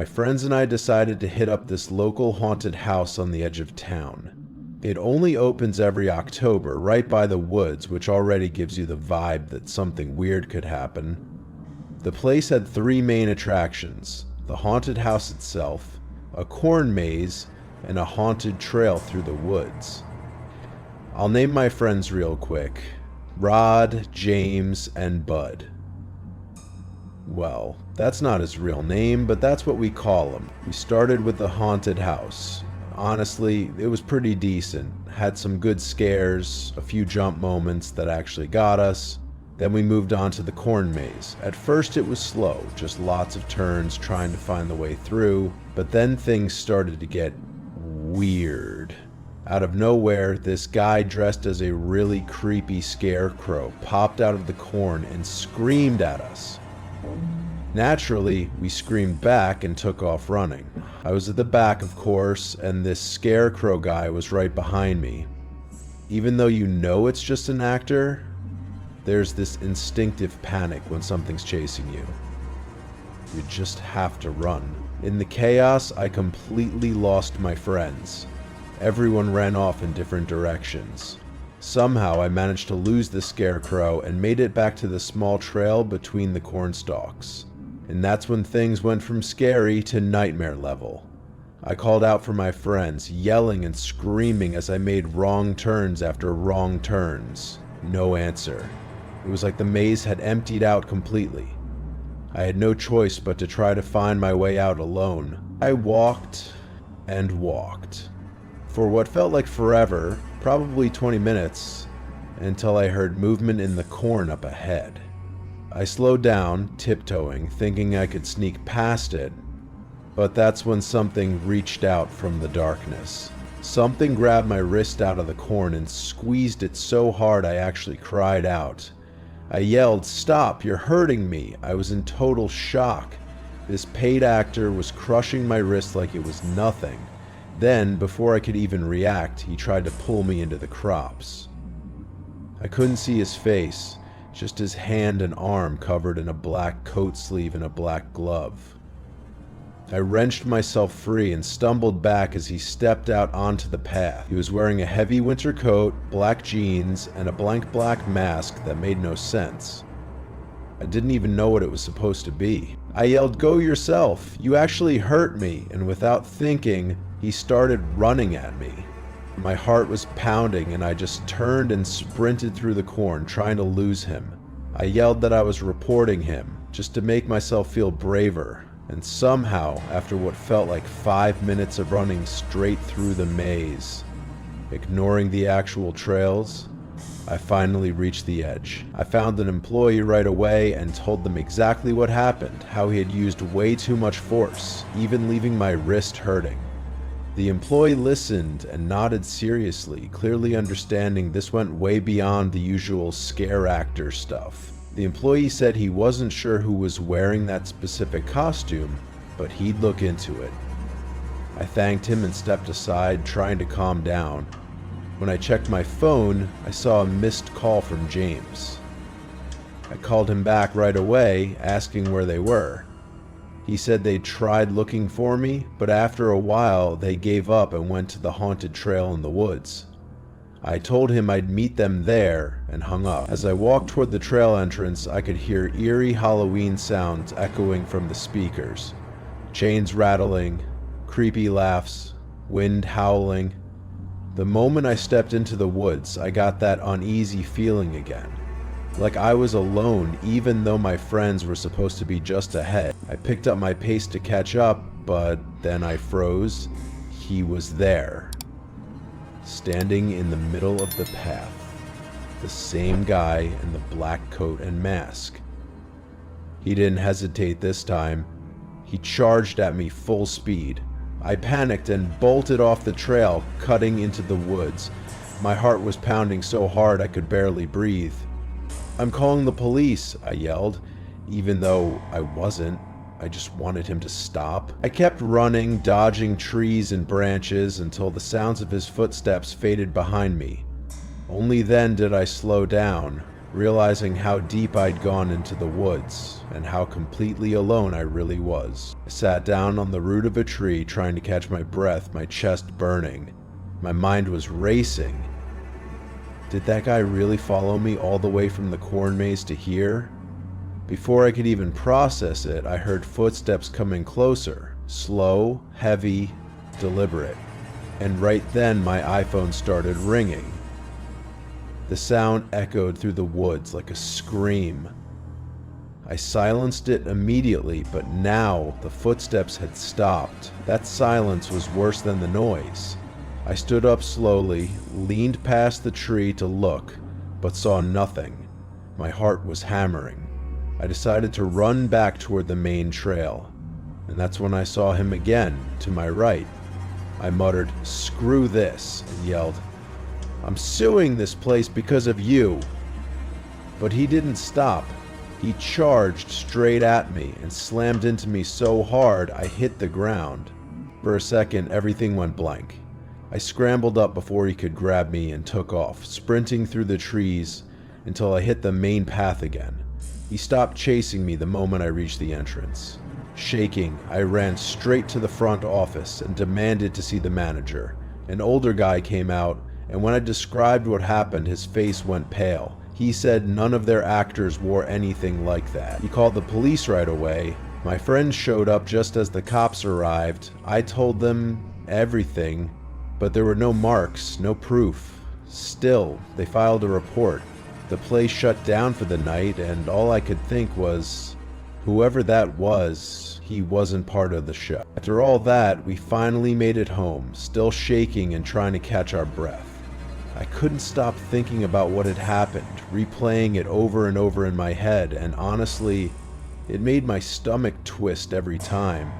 friends and I decided to hit up this local haunted house on the edge of town. It only opens every October, right by the woods, which already gives you the vibe that something weird could happen. The place had 3 main attractions: the haunted house itself, a corn maze, and a haunted trail through the woods. I'll name my friends real quick: Rod, James, and Bud. Well, that's not his real name, but that's what we call him. We started with the haunted house. Honestly, it was pretty decent. Had some good scares, a few jump moments that actually got us. Then we moved on to the corn maze. At first it was slow, just lots of turns trying to find the way through, but then things started to get weird. Out of nowhere, this guy dressed as a really creepy scarecrow popped out of the corn and screamed at us. Naturally, we screamed back and took off running. I was at the back, of course, and this scarecrow guy was right behind me. Even though you know it's just an actor, there's this instinctive panic when something's chasing you. You just have to run. In the chaos, I completely lost my friends. Everyone ran off in different directions. Somehow I managed to lose the scarecrow and made it back to the small trail between the corn stalks. And that's when things went from scary to nightmare level. I called out for my friends, yelling and screaming as I made wrong turns after wrong turns. No answer. It was like the maze had emptied out completely. I had no choice but to try to find my way out alone. I walked and walked. For what felt like forever, probably 20 minutes, until I heard movement in the corn up ahead. I slowed down, tiptoeing, thinking I could sneak past it, but that's when something reached out from the darkness. Something grabbed my wrist out of the corn and squeezed it so hard I actually cried out. I yelled, "Stop, you're hurting me!" I was in total shock. This paid actor was crushing my wrist like it was nothing. Then, before I could even react, he tried to pull me into the crops. I couldn't see his face, just his hand and arm covered in a black coat sleeve and a black glove. I wrenched myself free and stumbled back as he stepped out onto the path. He was wearing a heavy winter coat, black jeans, and a blank black mask that made no sense. I didn't even know what it was supposed to be. I yelled, "Go yourself! You actually hurt me!" And without thinking, he started running at me. My heart was pounding and I just turned and sprinted through the corn, trying to lose him. I yelled that I was reporting him, just to make myself feel braver. And somehow, after what felt like 5 minutes of running straight through the maze, ignoring the actual trails, I finally reached the edge. I found an employee right away and told them exactly what happened, how he had used way too much force, even leaving my wrist hurting. The employee listened and nodded seriously, clearly understanding this went way beyond the usual scare actor stuff. The employee said he wasn't sure who was wearing that specific costume, but he'd look into it. I thanked him and stepped aside, trying to calm down. When I checked my phone, I saw a missed call from James. I called him back right away, asking where they were. He said they tried looking for me, but after a while they gave up and went to the haunted trail in the woods. I told him I'd meet them there and hung up. As I walked toward the trail entrance, I could hear eerie Halloween sounds echoing from the speakers. Chains rattling, creepy laughs, wind howling. The moment I stepped into the woods, I got that uneasy feeling again. Like I was alone, even though my friends were supposed to be just ahead. I picked up my pace to catch up, but then I froze. He was there, standing in the middle of the path. The same guy in the black coat and mask. He didn't hesitate this time. He charged at me full speed. I panicked and bolted off the trail, cutting into the woods. My heart was pounding so hard I could barely breathe. "I'm calling the police," I yelled, even though I wasn't. I just wanted him to stop. I kept running, dodging trees and branches until the sounds of his footsteps faded behind me. Only then did I slow down, realizing how deep I'd gone into the woods and how completely alone I really was. I sat down on the root of a tree trying to catch my breath, my chest burning. My mind was racing. Did that guy really follow me all the way from the corn maze to here? Before I could even process it, I heard footsteps coming closer, slow, heavy, deliberate. And right then my iPhone started ringing. The sound echoed through the woods like a scream. I silenced it immediately, but now the footsteps had stopped. That silence was worse than the noise. I stood up slowly, leaned past the tree to look, but saw nothing. My heart was hammering. I decided to run back toward the main trail, and that's when I saw him again, to my right. I muttered, "Screw this," and yelled, "I'm suing this place because of you." But he didn't stop. He charged straight at me and slammed into me so hard I hit the ground. For a second, everything went blank. I scrambled up before he could grab me and took off, sprinting through the trees until I hit the main path again. He stopped chasing me the moment I reached the entrance. Shaking, I ran straight to the front office and demanded to see the manager. An older guy came out, and when I described what happened, his face went pale. He said none of their actors wore anything like that. He called the police right away. My friends showed up just as the cops arrived. I told them everything, but there were no marks, no proof. Still, they filed a report. The place shut down for the night, and all I could think was, whoever that was, he wasn't part of the show. After all that, we finally made it home, still shaking and trying to catch our breath. I couldn't stop thinking about what had happened, replaying it over and over in my head, and honestly, it made my stomach twist every time.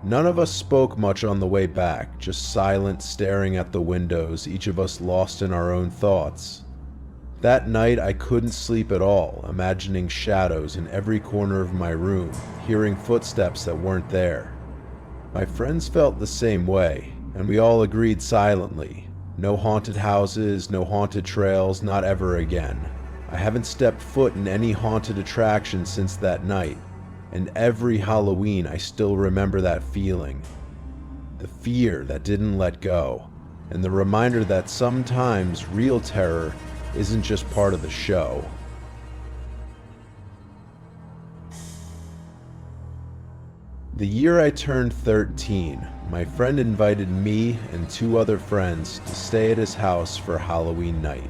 None of us spoke much on the way back, just silent, staring at the windows, each of us lost in our own thoughts. That night I couldn't sleep at all, imagining shadows in every corner of my room, hearing footsteps that weren't there. My friends felt the same way, and we all agreed silently. No haunted houses, no haunted trails, not ever again. I haven't stepped foot in any haunted attraction since that night, and every Halloween I still remember that feeling. The fear that didn't let go, and the reminder that sometimes real terror isn't just part of the show. The year I turned 13, my friend invited me and 2 other friends to stay at his house for Halloween night.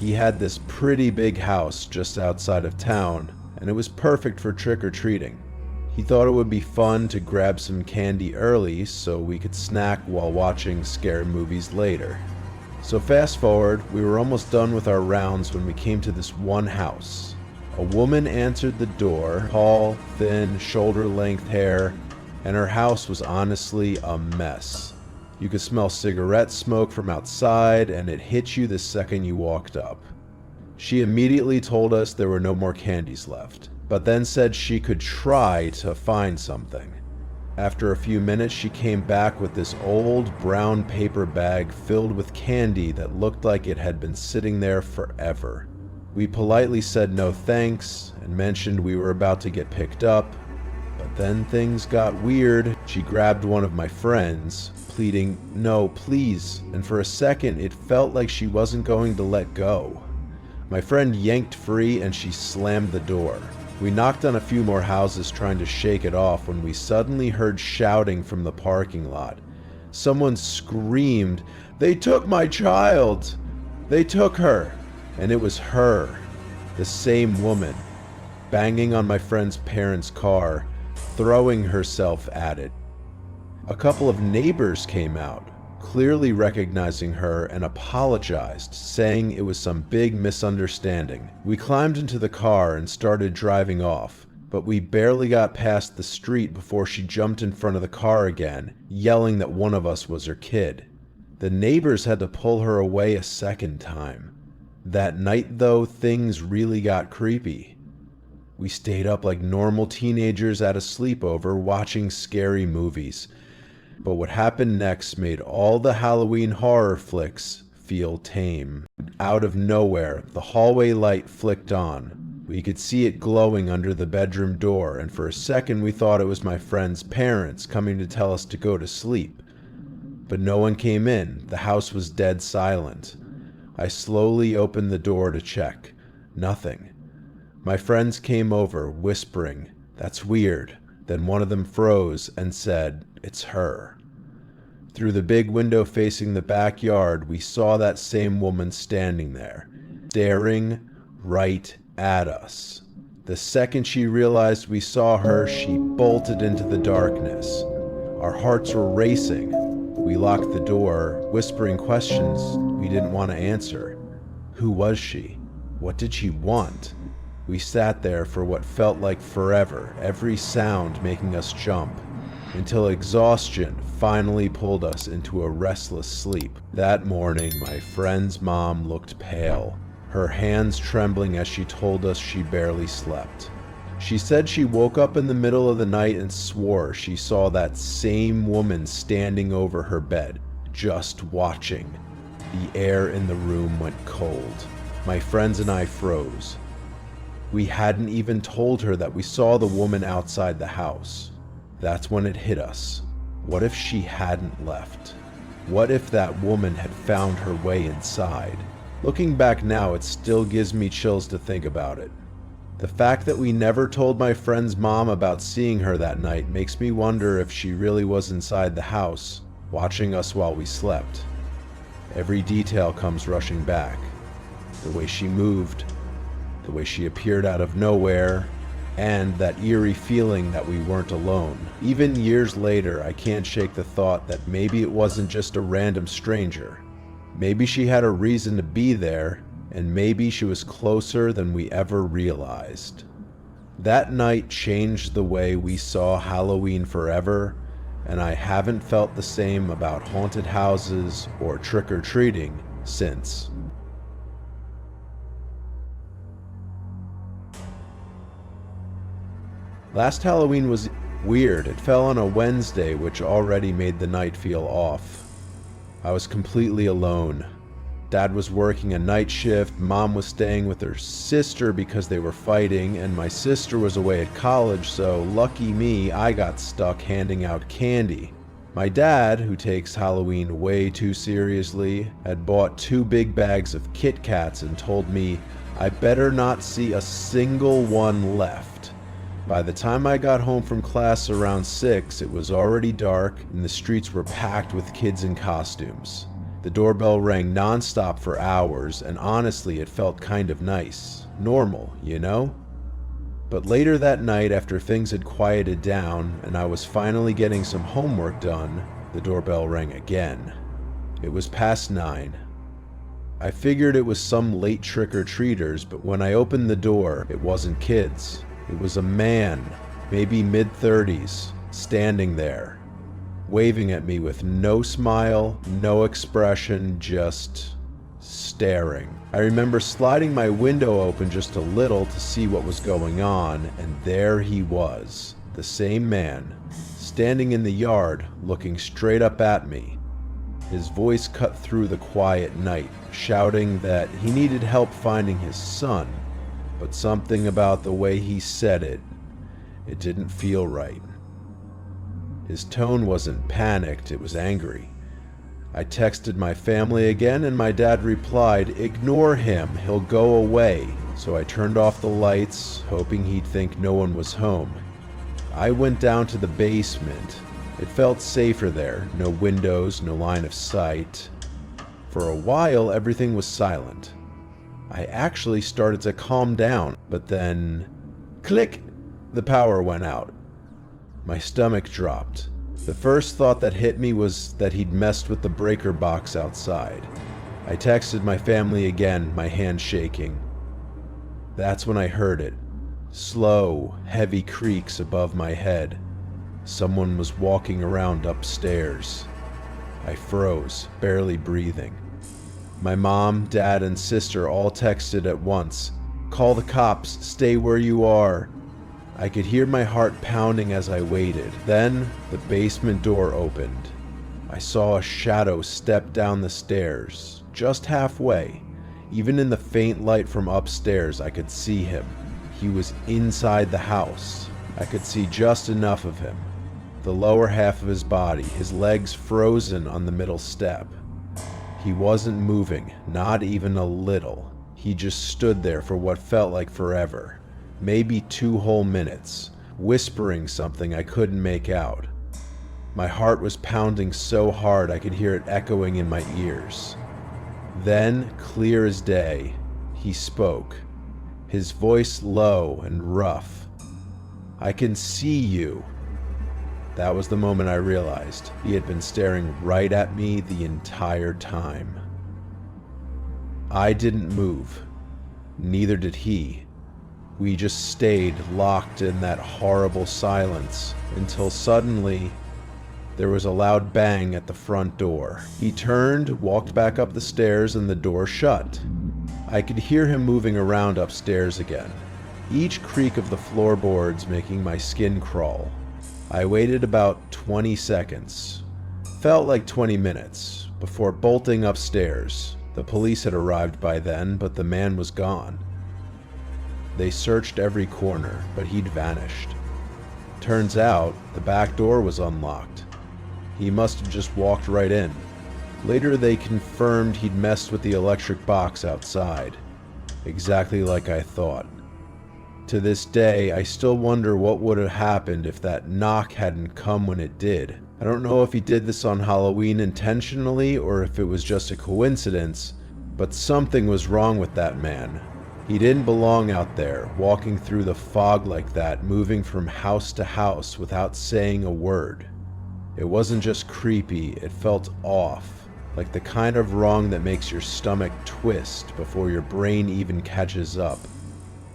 He had this pretty big house just outside of town, and it was perfect for trick-or-treating. He thought it would be fun to grab some candy early so we could snack while watching scary movies later. So fast forward, we were almost done with our rounds when we came to this one house. A woman answered the door, tall, thin, shoulder-length hair, and her house was honestly a mess. You could smell cigarette smoke from outside, and it hit you the second you walked up. She immediately told us there were no more candies left, but then said she could try to find something. After a few minutes, she came back with this old brown paper bag filled with candy that looked like it had been sitting there forever. We politely said no thanks and mentioned we were about to get picked up, but then things got weird. She grabbed one of my friends, pleading, "No, please," and for a second it felt like she wasn't going to let go. My friend yanked free and she slammed the door. We knocked on a few more houses trying to shake it off when we suddenly heard shouting from the parking lot. Someone screamed, "They took my child! They took her!" And it was her, the same woman, banging on my friend's parents' car, throwing herself at it. A couple of neighbors came out, clearly recognizing her, and apologized, saying it was some big misunderstanding. We climbed into the car and started driving off, but we barely got past the street before she jumped in front of the car again, yelling that one of us was her kid. The neighbors had to pull her away a second time. That night, though, things really got creepy. We stayed up like normal teenagers at a sleepover watching scary movies. But what happened next made all the Halloween horror flicks feel tame. Out of nowhere, the hallway light flicked on. We could see it glowing under the bedroom door, and for a second we thought it was my friend's parents coming to tell us to go to sleep. But no one came in. The house was dead silent. I slowly opened the door to check. Nothing. My friends came over, whispering, "That's weird." Then one of them froze and said, "It's her." Through the big window facing the backyard, we saw that same woman standing there, staring right at us. The second she realized we saw her, she bolted into the darkness. Our hearts were racing. We locked the door, whispering questions we didn't want to answer. Who was she? What did she want? We sat there for what felt like forever, every sound making us jump, until exhaustion finally pulled us into a restless sleep. That morning, my friend's mom looked pale, her hands trembling as she told us she barely slept. She said she woke up in the middle of the night and swore she saw that same woman standing over her bed, just watching. The air in the room went cold. My friends and I froze. We hadn't even told her that we saw the woman outside the house. That's when it hit us. What if she hadn't left? What if that woman had found her way inside? Looking back now, it still gives me chills to think about it. The fact that we never told my friend's mom about seeing her that night makes me wonder if she really was inside the house, watching us while we slept. Every detail comes rushing back. The way she moved, the way she appeared out of nowhere, and that eerie feeling that we weren't alone. Even years later, I can't shake the thought that maybe it wasn't just a random stranger. Maybe she had a reason to be there, and maybe she was closer than we ever realized. That night changed the way we saw Halloween forever, and I haven't felt the same about haunted houses or trick-or-treating since. Last Halloween was weird. It fell on a Wednesday, which already made the night feel off. I was completely alone. Dad was working a night shift, Mom was staying with her sister because they were fighting, and my sister was away at college, so lucky me, I got stuck handing out candy. My dad, who takes Halloween way too seriously, had bought 2 big bags of Kit Kats and told me I better not see a single one left. By the time I got home from class around 6, it was already dark and the streets were packed with kids in costumes. The doorbell rang nonstop for hours, and honestly, it felt kind of nice. Normal, you know? But later that night, after things had quieted down and I was finally getting some homework done, the doorbell rang again. It was past 9. I figured it was some late trick-or-treaters, but when I opened the door, it wasn't kids. It was a man, maybe mid-30s, standing there, waving at me with no smile, no expression, just staring. I remember sliding my window open just a little to see what was going on, and there he was, the same man, standing in the yard, looking straight up at me. His voice cut through the quiet night, shouting that he needed help finding his son. But something about the way he said it didn't feel right. His tone wasn't panicked, it was angry. I texted my family again and my dad replied, "Ignore him, he'll go away." So I turned off the lights, hoping he'd think no one was home. I went down to the basement. It felt safer there, no windows, no line of sight. For a while, everything was silent. I actually started to calm down, but then, click, the power went out. My stomach dropped. The first thought that hit me was that he'd messed with the breaker box outside. I texted my family again, my hand shaking. That's when I heard it. Slow, heavy creaks above my head. Someone was walking around upstairs. I froze, barely breathing. My mom, dad, and sister all texted at once. "Call the cops, stay where you are." I could hear my heart pounding as I waited. Then, the basement door opened. I saw a shadow step down the stairs, just halfway. Even in the faint light from upstairs, I could see him. He was inside the house. I could see just enough of him. The lower half of his body, his legs frozen on the middle step. He wasn't moving, not even a little. He just stood there for what felt like forever, maybe 2 whole minutes, whispering something I couldn't make out. My heart was pounding so hard I could hear it echoing in my ears. Then, clear as day, he spoke, his voice low and rough. "I can see you." That was the moment I realized he had been staring right at me the entire time. I didn't move. Neither did he. We just stayed locked in that horrible silence until suddenly there was a loud bang at the front door. He turned, walked back up the stairs, and the door shut. I could hear him moving around upstairs again, each creak of the floorboards making my skin crawl. I waited about 20 seconds, felt like 20 minutes, before bolting upstairs. The police had arrived by then, but the man was gone. They searched every corner, but he'd vanished. Turns out, the back door was unlocked. He must have just walked right in. Later they confirmed he'd messed with the electric box outside, exactly like I thought. To this day, I still wonder what would have happened if that knock hadn't come when it did. I don't know if he did this on Halloween intentionally or if it was just a coincidence, but something was wrong with that man. He didn't belong out there, walking through the fog like that, moving from house to house without saying a word. It wasn't just creepy, it felt off, like the kind of wrong that makes your stomach twist before your brain even catches up.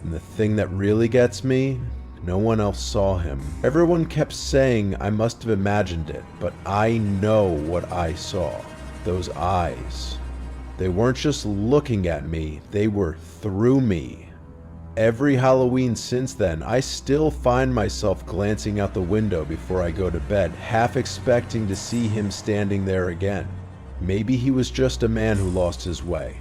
And the thing that really gets me, no one else saw him. Everyone kept saying I must have imagined it, but I know what I saw. Those eyes. They weren't just looking at me, they were through me. Every Halloween since then, I still find myself glancing out the window before I go to bed, half expecting to see him standing there again. Maybe he was just a man who lost his way.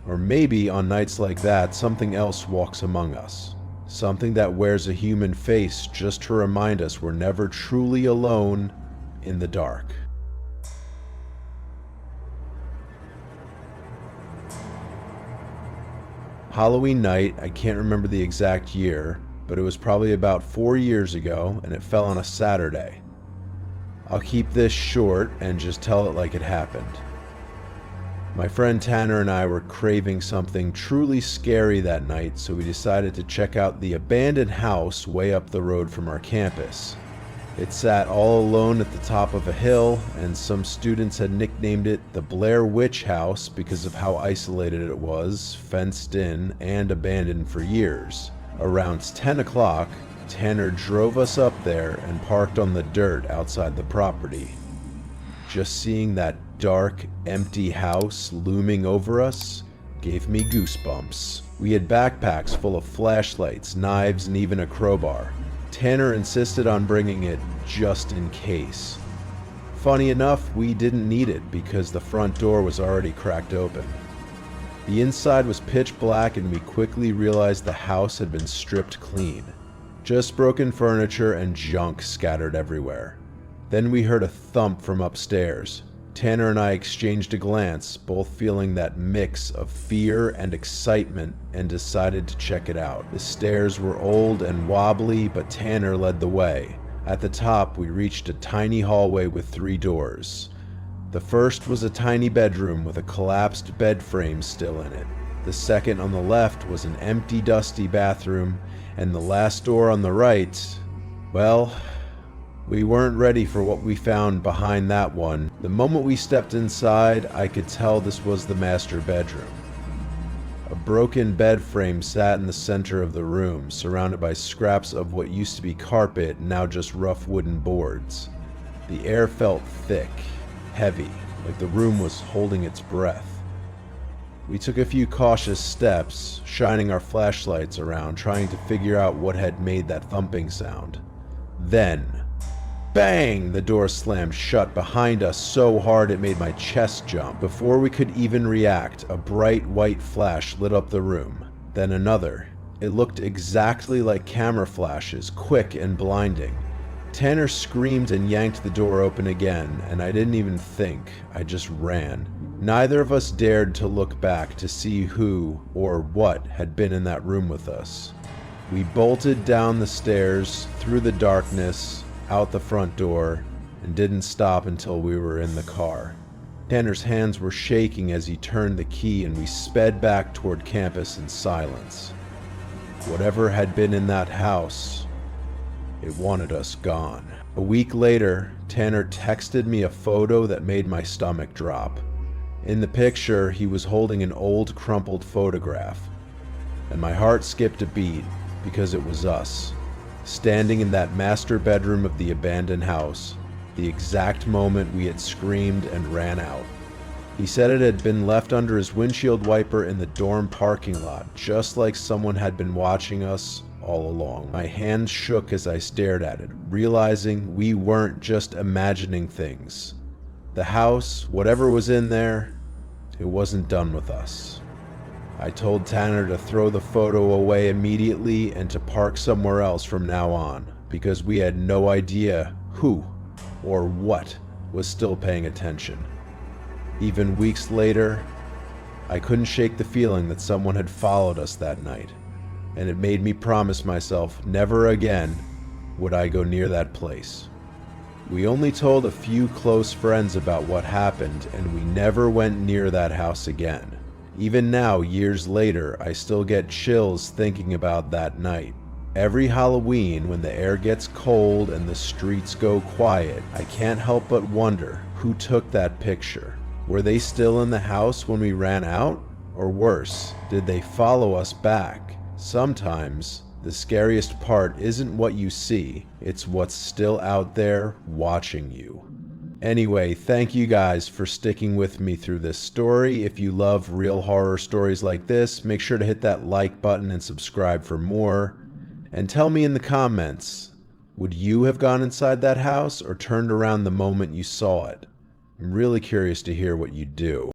Or maybe on nights like that, something else walks among us. Something that wears a human face just to remind us we're never truly alone in the dark. Halloween night, I can't remember the exact year, but it was probably about 4 years ago, and it fell on a Saturday. I'll keep this short and just tell it like it happened. My friend Tanner and I were craving something truly scary that night, so we decided to check out the abandoned house way up the road from our campus. It sat all alone at the top of a hill, and some students had nicknamed it the Blair Witch House because of how isolated it was, fenced in, and abandoned for years. Around 10 o'clock, Tanner drove us up there and parked on the dirt outside the property. Just seeing that dark, empty house looming over us gave me goosebumps. We had backpacks full of flashlights, knives, and even a crowbar. Tanner insisted on bringing it just in case. Funny enough, we didn't need it because the front door was already cracked open. The inside was pitch black and we quickly realized the house had been stripped clean. Just broken furniture and junk scattered everywhere. Then we heard a thump from upstairs. Tanner and I exchanged a glance, both feeling that mix of fear and excitement, and decided to check it out. The stairs were old and wobbly, but Tanner led the way. At the top, we reached a tiny hallway with 3 doors. The first was a tiny bedroom with a collapsed bed frame still in it. The second on the left was an empty, dusty bathroom, and the last door on the right, well, we weren't ready for what we found behind that one. The moment we stepped inside, I could tell this was the master bedroom. A broken bed frame sat in the center of the room, surrounded by scraps of what used to be carpet, now just rough wooden boards. The air felt thick, heavy, like the room was holding its breath. We took a few cautious steps, shining our flashlights around, trying to figure out what had made that thumping sound. Then, Bang! The door slammed shut behind us so hard it made my chest jump. Before we could even react, a bright white flash lit up the room. Then another. It looked exactly like camera flashes, quick and blinding. Tanner screamed and yanked the door open again, and I didn't even think. I just ran. Neither of us dared to look back to see who or what had been in that room with us. We bolted down the stairs, through the darkness, out the front door, and didn't stop until we were in the car. Tanner's hands were shaking as he turned the key, and we sped back toward campus in silence. Whatever had been in that house, it wanted us gone. A week later, Tanner texted me a photo that made my stomach drop. In the picture, he was holding an old crumpled photograph, and my heart skipped a beat because it was us, standing in that master bedroom of the abandoned house, the exact moment we had screamed and ran out. He said it had been left under his windshield wiper in the dorm parking lot, just like someone had been watching us all along. My hands shook as I stared at it, realizing we weren't just imagining things. The house, whatever was in there, it wasn't done with us. I told Tanner to throw the photo away immediately and to park somewhere else from now on, because we had no idea who or what was still paying attention. Even weeks later, I couldn't shake the feeling that someone had followed us that night, and it made me promise myself never again would I go near that place. We only told a few close friends about what happened, and we never went near that house again. Even now, years later, I still get chills thinking about that night. Every Halloween, when the air gets cold and the streets go quiet, I can't help but wonder who took that picture. Were they still in the house when we ran out? Or worse, did they follow us back? Sometimes, the scariest part isn't what you see, it's what's still out there watching you. Anyway, thank you guys for sticking with me through this story. If you love real horror stories like this, make sure to hit that like button and subscribe for more. And tell me in the comments, would you have gone inside that house or turned around the moment you saw it? I'm really curious to hear what you do.